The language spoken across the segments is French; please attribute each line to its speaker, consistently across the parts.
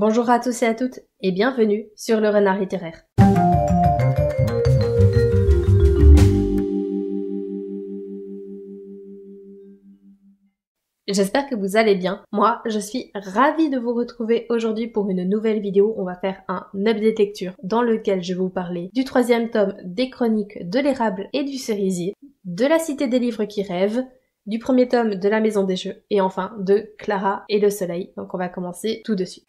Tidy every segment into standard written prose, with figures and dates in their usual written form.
Speaker 1: Bonjour à tous et à toutes et bienvenue sur le Renard littéraire. J'espère que vous allez bien. Moi, je suis ravie de vous retrouver aujourd'hui pour une nouvelle vidéo. On va faire un update lecture dans lequel je vais vous parler du 3e tome des chroniques de l'érable et du cerisier, de la cité des livres qui rêvent, du 1er tome de la maison des jeux et enfin de Clara et le soleil. Donc on va commencer tout de suite.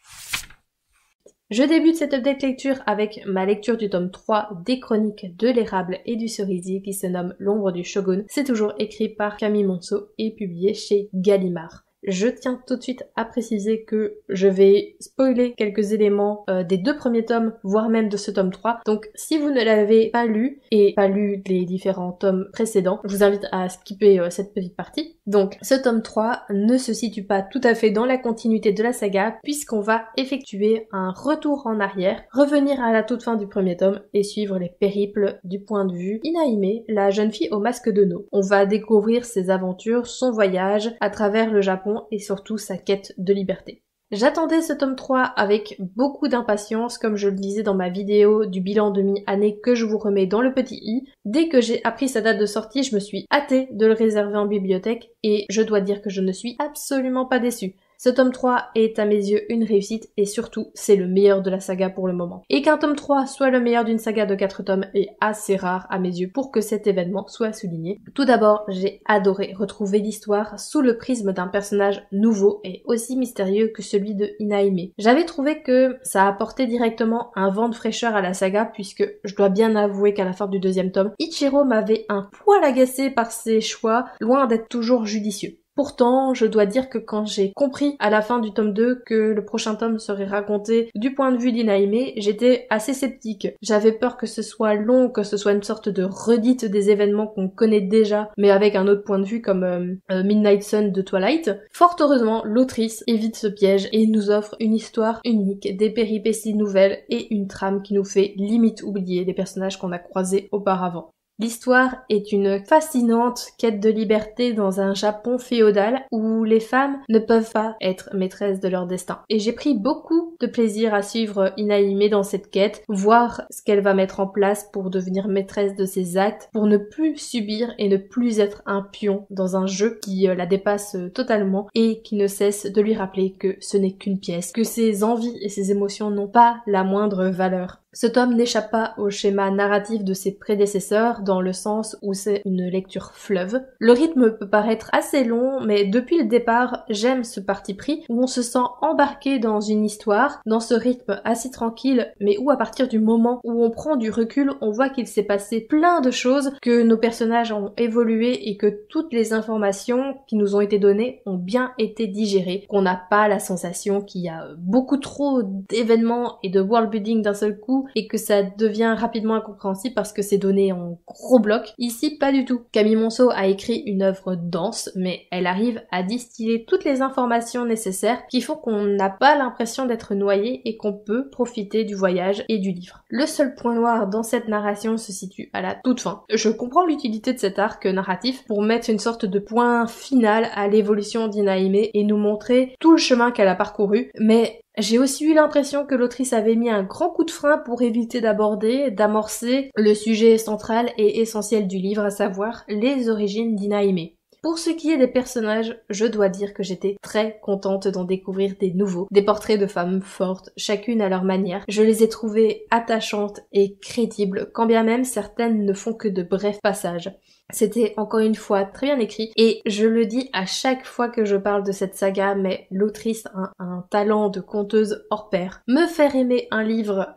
Speaker 1: Je débute cette update lecture avec ma lecture du tome 3 des chroniques de l'érable et du cerisier qui se nomme L'ombre du shogun. C'est toujours écrit par Camille Monceau et publié chez Gallimard. Je tiens tout de suite à préciser que je vais spoiler quelques éléments des 2 premiers tomes, voire même de ce tome 3. Donc si vous ne l'avez pas lu et pas lu les différents tomes précédents, je vous invite à skipper cette petite partie. Donc ce tome 3 ne se situe pas tout à fait dans la continuité de la saga puisqu'on va effectuer un retour en arrière, revenir à la toute fin du premier tome et suivre les périples du point de vue Inaime, la jeune fille au masque de No. On va découvrir ses aventures, son voyage à travers le Japon et surtout sa quête de liberté. J'attendais ce tome 3 avec beaucoup d'impatience, comme je le disais dans ma vidéo du bilan de mi-année que je vous remets dans le petit i. Dès que j'ai appris sa date de sortie, je me suis hâtée de le réserver en bibliothèque et je dois dire que je ne suis absolument pas déçue. Ce tome 3 est à mes yeux une réussite et surtout c'est le meilleur de la saga pour le moment. Et qu'un tome 3 soit le meilleur d'une saga de 4 tomes est assez rare à mes yeux pour que cet événement soit souligné. Tout d'abord, j'ai adoré retrouver l'histoire sous le prisme d'un personnage nouveau et aussi mystérieux que celui de Inaime. J'avais trouvé que ça apportait directement un vent de fraîcheur à la saga puisque je dois bien avouer qu'à la fin du 2e tome, Ichiro m'avait un poil agacé par ses choix, loin d'être toujours judicieux. Pourtant, je dois dire que quand j'ai compris à la fin du tome 2 que le prochain tome serait raconté du point de vue d'Inaime, j'étais assez sceptique. J'avais peur que ce soit long, que ce soit une sorte de redite des événements qu'on connaît déjà, mais avec un autre point de vue comme Midnight Sun de Twilight. Fort heureusement, l'autrice évite ce piège et nous offre une histoire unique, des péripéties nouvelles et une trame qui nous fait limite oublier les personnages qu'on a croisés auparavant. L'histoire est une fascinante quête de liberté dans un Japon féodal où les femmes ne peuvent pas être maîtresses de leur destin. Et j'ai pris beaucoup de plaisir à suivre Inaime dans cette quête, voir ce qu'elle va mettre en place pour devenir maîtresse de ses actes, pour ne plus subir et ne plus être un pion dans un jeu qui la dépasse totalement et qui ne cesse de lui rappeler que ce n'est qu'une pièce, que ses envies et ses émotions n'ont pas la moindre valeur. Ce tome n'échappe pas au schéma narratif de ses prédécesseurs dans le sens où c'est une lecture fleuve. Le rythme peut paraître assez long, mais depuis le départ, j'aime ce parti pris où on se sent embarqué dans une histoire, dans ce rythme assez tranquille, mais où à partir du moment où on prend du recul, on voit qu'il s'est passé plein de choses, que nos personnages ont évolué et que toutes les informations qui nous ont été données ont bien été digérées, qu'on n'a pas la sensation qu'il y a beaucoup trop d'événements et de world building d'un seul coup et que ça devient rapidement incompréhensible parce que c'est donné en gros blocs. Ici, pas du tout. Camille Monceau a écrit une œuvre dense, mais elle arrive à distiller toutes les informations nécessaires qui font qu'on n'a pas l'impression d'être noyé et qu'on peut profiter du voyage et du livre. Le seul point noir dans cette narration se situe à la toute fin. Je comprends l'utilité de cet arc narratif pour mettre une sorte de point final à l'évolution d'Inaime et nous montrer tout le chemin qu'elle a parcouru, mais j'ai aussi eu l'impression que l'autrice avait mis un grand coup de frein pour éviter d'amorcer le sujet central et essentiel du livre, à savoir les origines d'Inaime. Pour ce qui est des personnages, je dois dire que j'étais très contente d'en découvrir des nouveaux, des portraits de femmes fortes, chacune à leur manière. Je les ai trouvées attachantes et crédibles, quand bien même certaines ne font que de brefs passages. C'était encore une fois très bien écrit et je le dis à chaque fois que je parle de cette saga, mais l'autrice a un talent de conteuse hors pair. Me faire aimer un livre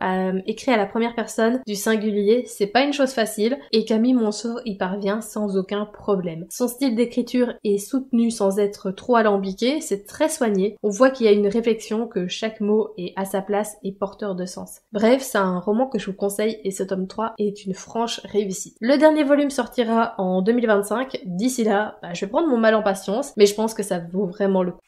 Speaker 1: écrit à la première personne du singulier, c'est pas une chose facile et Camille Monceau y parvient sans aucun problème. Son style d'écriture est soutenu sans être trop alambiqué, c'est très soigné, on voit qu'il y a une réflexion, que chaque mot est à sa place et porteur de sens. Bref, c'est un roman que je vous conseille et ce tome 3 est une franche réussite. Le dernier volume sortira en 2025. D'ici là, je vais prendre mon mal en patience, mais je pense que ça vaut vraiment le coup.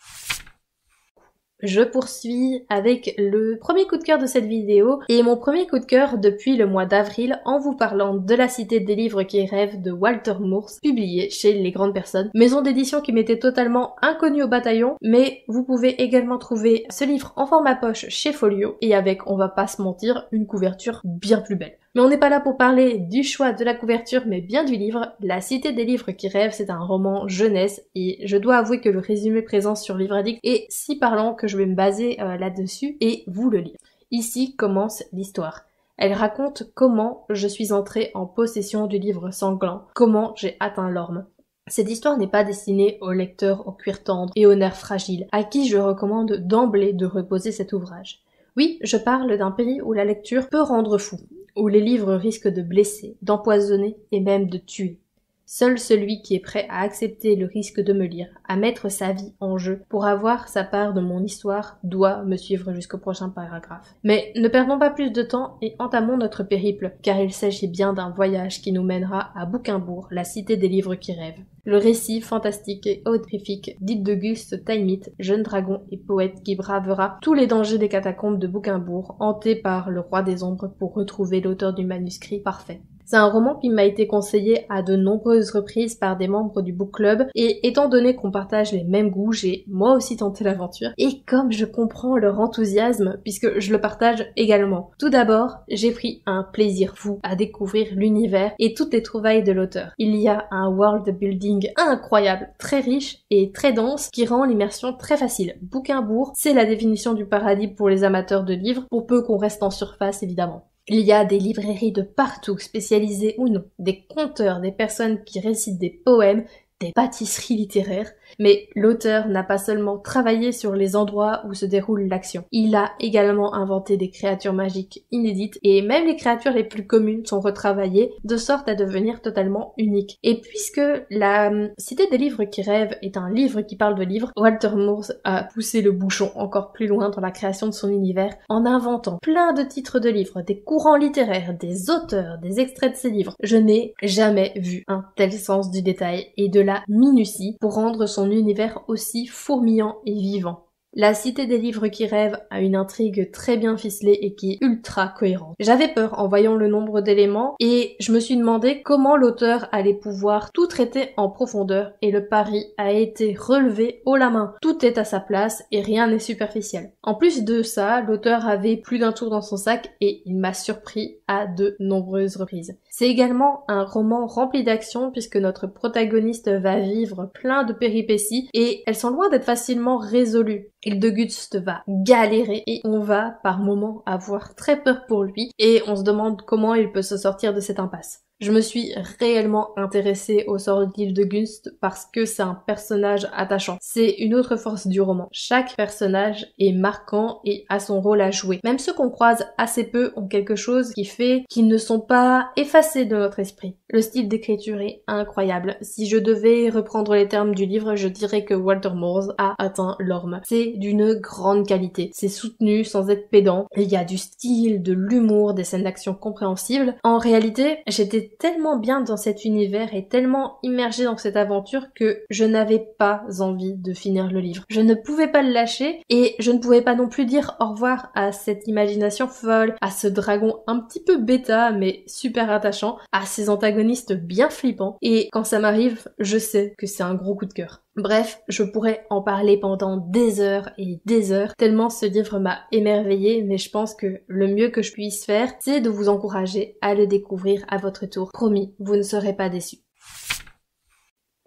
Speaker 1: je poursuis avec le premier coup de cœur de cette vidéo et mon premier coup de cœur depuis le mois d'avril en vous parlant de La Cité des livres qui rêvent de Walter Moors, publié chez Les Grandes Personnes, maison d'édition qui m'était totalement inconnue au bataillon, mais vous pouvez également trouver ce livre en format poche chez Folio et avec, on va pas se mentir, une couverture bien plus belle. Mais on n'est pas là pour parler du choix de la couverture, mais bien du livre. La Cité des livres qui rêvent, c'est un roman jeunesse et je dois avouer que le résumé présent sur Livre Addict est si parlant que je vais me baser là-dessus et vous le lire. Ici commence l'histoire. Elle raconte comment je suis entrée en possession du livre sanglant, comment j'ai atteint l'orme. Cette histoire n'est pas destinée aux lecteurs au cuir tendre et aux nerfs fragiles, à qui je recommande d'emblée de reposer cet ouvrage. Oui, je parle d'un pays où la lecture peut rendre fou, où les livres risquent de blesser, d'empoisonner et même de tuer. Seul celui qui est prêt à accepter le risque de me lire, à mettre sa vie en jeu pour avoir sa part de mon histoire, doit me suivre jusqu'au prochain paragraphe. Mais ne perdons pas plus de temps et entamons notre périple, car il s'agit bien d'un voyage qui nous mènera à Bouquimbourg, la cité des livres qui rêvent. Le récit fantastique et horrifique d'Hildeguste Taimit, jeune dragon et poète qui bravera tous les dangers des catacombes de Bouquimbourg, hanté par le roi des ombres pour retrouver l'auteur du manuscrit parfait. C'est un roman qui m'a été conseillé à de nombreuses reprises par des membres du book club et étant donné qu'on partage les mêmes goûts, j'ai moi aussi tenté l'aventure et comme je comprends leur enthousiasme puisque je le partage également. Tout d'abord, j'ai pris un plaisir fou à découvrir l'univers et toutes les trouvailles de l'auteur. Il y a un world building incroyable, très riche et très dense qui rend l'immersion très facile. Bouquimbourg, c'est la définition du paradis pour les amateurs de livres, pour peu qu'on reste en surface évidemment. Il y a des librairies de partout, spécialisées ou non, des conteurs, des personnes qui récitent des poèmes, des pâtisseries littéraires, mais l'auteur n'a pas seulement travaillé sur les endroits où se déroule l'action. Il a également inventé des créatures magiques inédites et même les créatures les plus communes sont retravaillées de sorte à devenir totalement uniques. Et puisque la Cité des livres qui rêvent est un livre qui parle de livres, Walter Moors a poussé le bouchon encore plus loin dans la création de son univers en inventant plein de titres de livres, des courants littéraires, des auteurs, des extraits de ces livres. Je n'ai jamais vu un tel sens du détail et de la minutie pour rendre son univers aussi fourmillant et vivant. La Cité des livres qui rêvent a une intrigue très bien ficelée et qui est ultra cohérente. J'avais peur en voyant le nombre d'éléments et je me suis demandé comment l'auteur allait pouvoir tout traiter en profondeur et le pari a été relevé haut la main. Tout est à sa place et rien n'est superficiel. En plus de ça, l'auteur avait plus d'un tour dans son sac et il m'a surpris à de nombreuses reprises. C'est également un roman rempli d'action puisque notre protagoniste va vivre plein de péripéties et elles sont loin d'être facilement résolues. Hildeguste va galérer et on va par moments avoir très peur pour lui et on se demande comment il peut se sortir de cette impasse. Je me suis réellement intéressée au sort d'Hildeguste parce que c'est un personnage attachant. C'est une autre force du roman. Chaque personnage est marquant et a son rôle à jouer. Même ceux qu'on croise assez peu ont quelque chose qui fait qu'ils ne sont pas effacés de notre esprit. Le style d'écriture est incroyable. Si je devais reprendre les termes du livre, je dirais que Walter Moors a atteint l'orme. C'est d'une grande qualité. C'est soutenu sans être pédant. Il y a du style, de l'humour, des scènes d'action compréhensibles. En réalité, j'étais tellement bien dans cet univers et tellement immergée dans cette aventure que je n'avais pas envie de finir le livre. Je ne pouvais pas le lâcher et je ne pouvais pas non plus dire au revoir à cette imagination folle, à ce dragon un petit peu bêta mais super attachant, à ces antagonistes bien flippants et quand ça m'arrive, je sais que c'est un gros coup de cœur. Bref, je pourrais en parler pendant des heures et des heures, tellement ce livre m'a émerveillée, mais je pense que le mieux que je puisse faire, c'est de vous encourager à le découvrir à votre tour. Promis, vous ne serez pas déçus.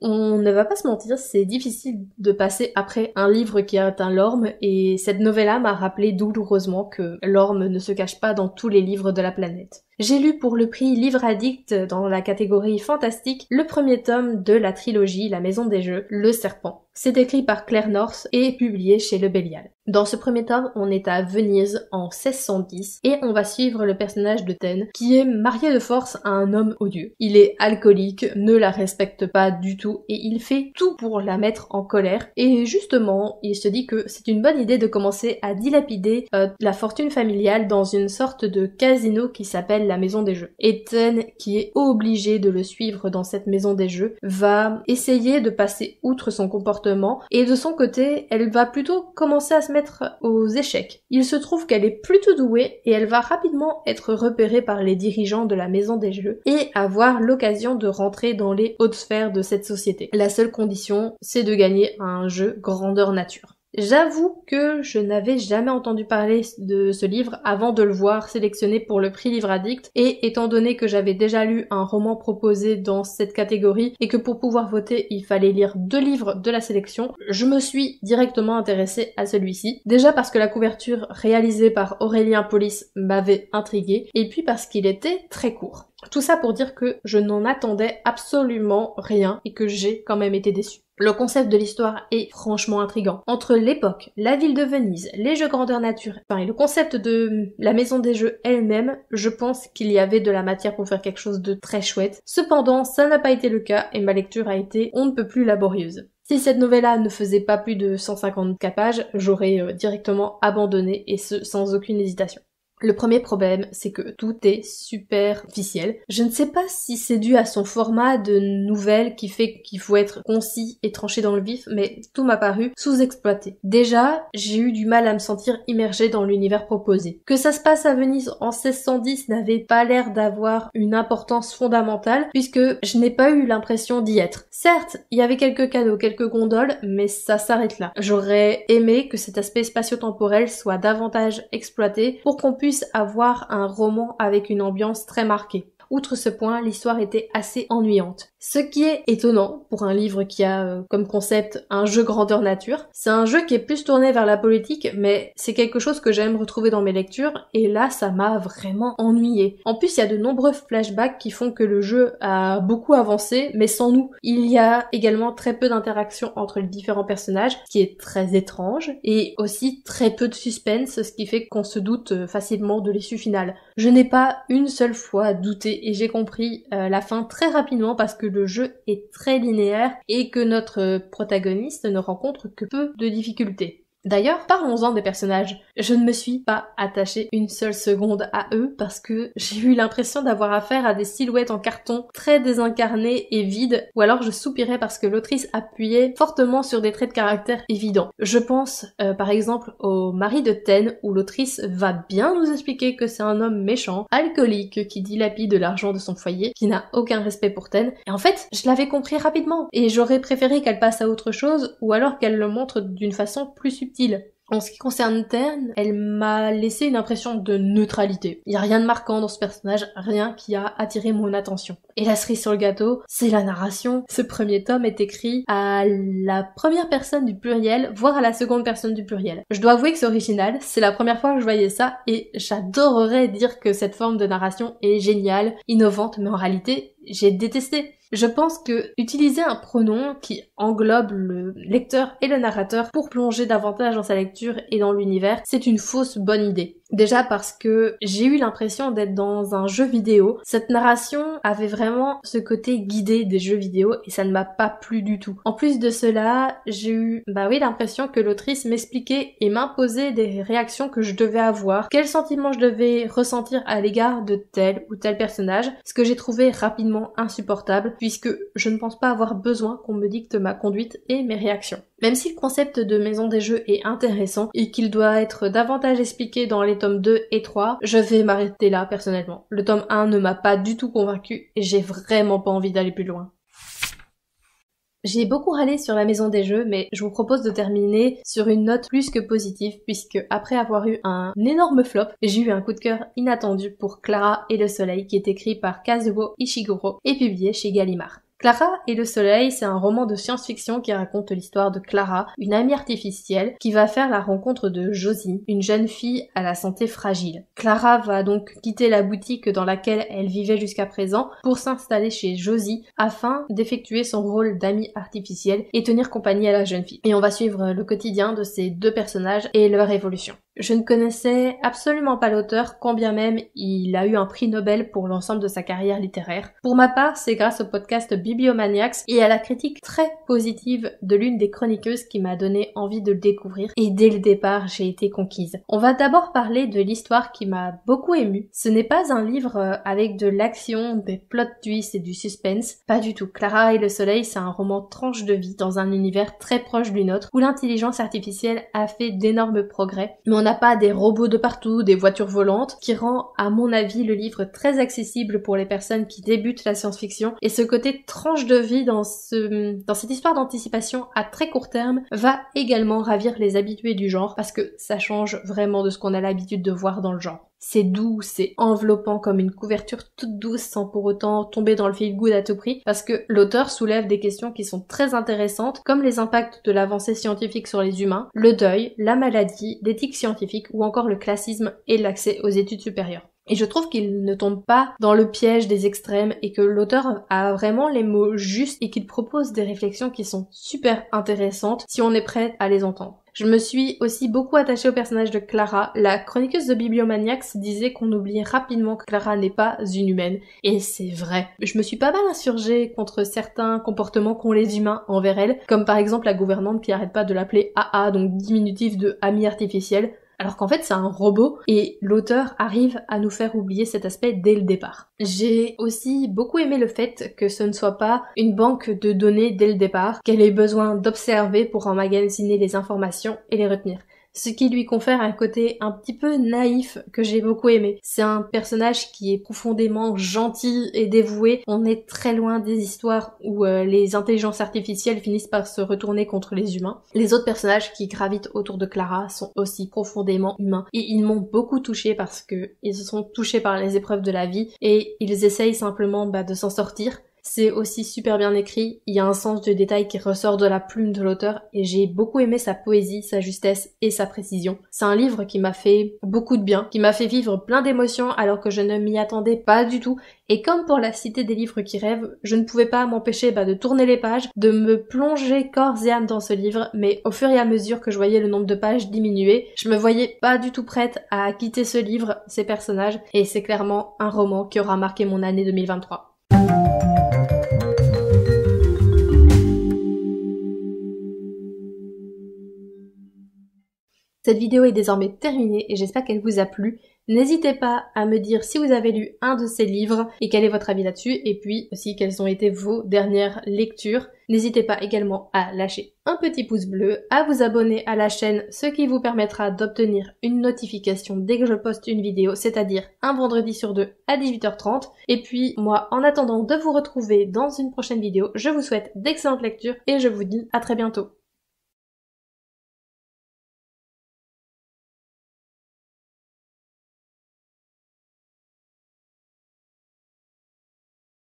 Speaker 1: On ne va pas se mentir, c'est difficile de passer après un livre qui a atteint l'orme et cette novella m'a rappelé douloureusement que l'orme ne se cache pas dans tous les livres de la planète. J'ai lu pour le prix Livre Addict dans la catégorie fantastique le premier tome de la trilogie La Maison des Jeux, Le Serpent. C'est écrit par Claire North et publié chez Le Bélial. Dans ce premier tome, on est à Venise en 1610 et on va suivre le personnage de Taine qui est marié de force à un homme odieux. Il est alcoolique, ne la respecte pas du tout et il fait tout pour la mettre en colère et justement, il se dit que c'est une bonne idée de commencer à dilapider la fortune familiale dans une sorte de casino qui s'appelle s'appelle la maison des jeux. Et Ten, qui est obligé de le suivre dans cette maison des jeux, va essayer de passer outre son comportement et de son côté, elle va plutôt commencer à se mettre aux échecs. Il se trouve qu'elle est plutôt douée et elle va rapidement être repérée par les dirigeants de la maison des jeux et avoir l'occasion de rentrer dans les hautes sphères de cette société. La seule condition, c'est de gagner un jeu grandeur nature. J'avoue que je n'avais jamais entendu parler de ce livre avant de le voir sélectionné pour le prix Livre Addict, et étant donné que j'avais déjà lu un roman proposé dans cette catégorie et que pour pouvoir voter il fallait lire 2 livres de la sélection, je me suis directement intéressée à celui-ci. Déjà parce que la couverture réalisée par Aurélien Polis m'avait intriguée, et puis parce qu'il était très court. Tout ça pour dire que je n'en attendais absolument rien et que j'ai quand même été déçue. Le concept de l'histoire est franchement intriguant. Entre l'époque, la ville de Venise, les jeux grandeur nature, et le concept de la maison des jeux elle-même, je pense qu'il y avait de la matière pour faire quelque chose de très chouette. Cependant, ça n'a pas été le cas et ma lecture a été on ne peut plus laborieuse. Si cette novella ne faisait pas plus de 154 pages, j'aurais directement abandonné et ce sans aucune hésitation. Le premier problème, c'est que tout est superficiel. Je ne sais pas si c'est dû à son format de nouvelle qui fait qu'il faut être concis et tranché dans le vif, mais tout m'a paru sous-exploité. Déjà, j'ai eu du mal à me sentir immergée dans l'univers proposé. Que ça se passe à Venise en 1610 n'avait pas l'air d'avoir une importance fondamentale, puisque je n'ai pas eu l'impression d'y être. Certes, il y avait quelques canaux, quelques gondoles, mais ça s'arrête là. J'aurais aimé que cet aspect spatio-temporel soit davantage exploité pour qu'on puisse avoir un roman avec une ambiance très marquée. Outre ce point, l'histoire était assez ennuyante. Ce qui est étonnant pour un livre qui a comme concept un jeu grandeur nature. C'est un jeu qui est plus tourné vers la politique, mais c'est quelque chose que j'aime retrouver dans mes lectures, et là ça m'a vraiment ennuyée. En plus, il y a de nombreux flashbacks qui font que le jeu a beaucoup avancé, mais sans nous. Il y a également très peu d'interaction entre les différents personnages, ce qui est très étrange, et aussi très peu de suspense, ce qui fait qu'on se doute facilement de l'issue finale. Je n'ai pas une seule fois douté, et j'ai compris la fin très rapidement parce que le jeu est très linéaire et que notre protagoniste ne rencontre que peu de difficultés. D'ailleurs, parlons-en des personnages. Je ne me suis pas attachée une seule seconde à eux parce que j'ai eu l'impression d'avoir affaire à des silhouettes en carton très désincarnées et vides, ou alors je soupirais parce que l'autrice appuyait fortement sur des traits de caractère évidents. Je pense par exemple au mari de Ten, où l'autrice va bien nous expliquer que c'est un homme méchant, alcoolique, qui dilapide l'argent de son foyer, qui n'a aucun respect pour Ten, et en fait, je l'avais compris rapidement, et j'aurais préféré qu'elle passe à autre chose, ou alors qu'elle le montre d'une façon plus subtile. En ce qui concerne Ten, elle m'a laissé une impression de neutralité. Il y a rien de marquant dans ce personnage, rien qui a attiré mon attention. Et la cerise sur le gâteau, c'est la narration. Ce premier tome est écrit à la première personne du pluriel, voire à la seconde personne du pluriel. Je dois avouer que c'est original, c'est la première fois que je voyais ça, et j'adorerais dire que cette forme de narration est géniale, innovante, mais en réalité, j'ai détesté. Je pense que utiliser un pronom qui englobe le lecteur et le narrateur pour plonger davantage dans sa lecture et dans l'univers, c'est une fausse bonne idée. Déjà parce que j'ai eu l'impression d'être dans un jeu vidéo. Cette narration avait vraiment ce côté guidé des jeux vidéo et ça ne m'a pas plu du tout. En plus de cela, j'ai eu l'impression que l'autrice m'expliquait et m'imposait des réactions que je devais avoir, quels sentiments je devais ressentir à l'égard de tel ou tel personnage, ce que j'ai trouvé rapidement insupportable puisque je ne pense pas avoir besoin qu'on me dicte ma conduite et mes réactions. Même si le concept de maison des jeux est intéressant et qu'il doit être davantage expliqué dans les tomes 2 et 3, je vais m'arrêter là personnellement. Le tome 1 ne m'a pas du tout convaincue et j'ai vraiment pas envie d'aller plus loin. J'ai beaucoup râlé sur la maison des jeux, mais je vous propose de terminer sur une note plus que positive, puisque après avoir eu un énorme flop, j'ai eu un coup de cœur inattendu pour Clara et le Soleil, qui est écrit par Kazuo Ishiguro et publié chez Gallimard. Clara et le Soleil, c'est un roman de science-fiction qui raconte l'histoire de Clara, une amie artificielle, qui va faire la rencontre de Josie, une jeune fille à la santé fragile. Clara va donc quitter la boutique dans laquelle elle vivait jusqu'à présent pour s'installer chez Josie afin d'effectuer son rôle d'amie artificielle et tenir compagnie à la jeune fille. Et on va suivre le quotidien de ces deux personnages et leur évolution. Je ne connaissais absolument pas l'auteur, quand bien même il a eu un prix Nobel pour l'ensemble de sa carrière littéraire. Pour ma part, c'est grâce au podcast Bibliomaniacs et à la critique très positive de l'une des chroniqueuses qui m'a donné envie de le découvrir, et dès le départ, j'ai été conquise. On va d'abord parler de l'histoire qui m'a beaucoup émue. Ce n'est pas un livre avec de l'action, des plot twists et du suspense, pas du tout. Clara et le soleil, c'est un roman tranche de vie dans un univers très proche du nôtre où l'intelligence artificielle a fait d'énormes progrès, mais on n'a pas des robots de partout, des voitures volantes, qui rend à mon avis le livre très accessible pour les personnes qui débutent la science-fiction, et ce côté tranche de vie dans cette histoire d'anticipation à très court terme va également ravir les habitués du genre parce que ça change vraiment de ce qu'on a l'habitude de voir dans le genre. C'est doux, c'est enveloppant comme une couverture toute douce sans pour autant tomber dans le feel good à tout prix parce que l'auteur soulève des questions qui sont très intéressantes comme les impacts de l'avancée scientifique sur les humains, le deuil, la maladie, l'éthique scientifique ou encore le classisme et l'accès aux études supérieures. Et je trouve qu'il ne tombe pas dans le piège des extrêmes et que l'auteur a vraiment les mots justes et qu'il propose des réflexions qui sont super intéressantes si on est prêt à les entendre. Je me suis aussi beaucoup attachée au personnage de Clara. La chroniqueuse de Bibliomaniacs disait qu'on oublie rapidement que Clara n'est pas une humaine. Et c'est vrai. Je me suis pas mal insurgée contre certains comportements qu'ont les humains envers elle, comme par exemple la gouvernante qui arrête pas de l'appeler AA, donc diminutif de ami artificiel, alors qu'en fait c'est un robot et l'auteur arrive à nous faire oublier cet aspect dès le départ. J'ai aussi beaucoup aimé le fait que ce ne soit pas une banque de données dès le départ, qu'elle ait besoin d'observer pour emmagasiner les informations et les retenir. Ce qui lui confère un côté un petit peu naïf que j'ai beaucoup aimé. C'est un personnage qui est profondément gentil et dévoué. On est très loin des histoires où les intelligences artificielles finissent par se retourner contre les humains. Les autres personnages qui gravitent autour de Clara sont aussi profondément humains et ils m'ont beaucoup touchée parce que ils se sont touchés par les épreuves de la vie et ils essayent simplement de s'en sortir. C'est aussi super bien écrit, il y a un sens du détail qui ressort de la plume de l'auteur et j'ai beaucoup aimé sa poésie, sa justesse et sa précision. C'est un livre qui m'a fait beaucoup de bien, qui m'a fait vivre plein d'émotions alors que je ne m'y attendais pas du tout. Et comme pour la cité des livres qui rêvent, je ne pouvais pas m'empêcher de tourner les pages, de me plonger corps et âme dans ce livre, mais au fur et à mesure que je voyais le nombre de pages diminuer, je me voyais pas du tout prête à quitter ce livre, ces personnages, et c'est clairement un roman qui aura marqué mon année 2023. Cette vidéo est désormais terminée et j'espère qu'elle vous a plu. N'hésitez pas à me dire si vous avez lu un de ces livres et quel est votre avis là-dessus, et puis aussi quelles ont été vos dernières lectures. N'hésitez pas également à lâcher un petit pouce bleu, à vous abonner à la chaîne, ce qui vous permettra d'obtenir une notification dès que je poste une vidéo, c'est-à-dire un vendredi sur deux à 18h30. Et puis moi, en attendant de vous retrouver dans une prochaine vidéo, je vous souhaite d'excellentes lectures et je vous dis à très bientôt.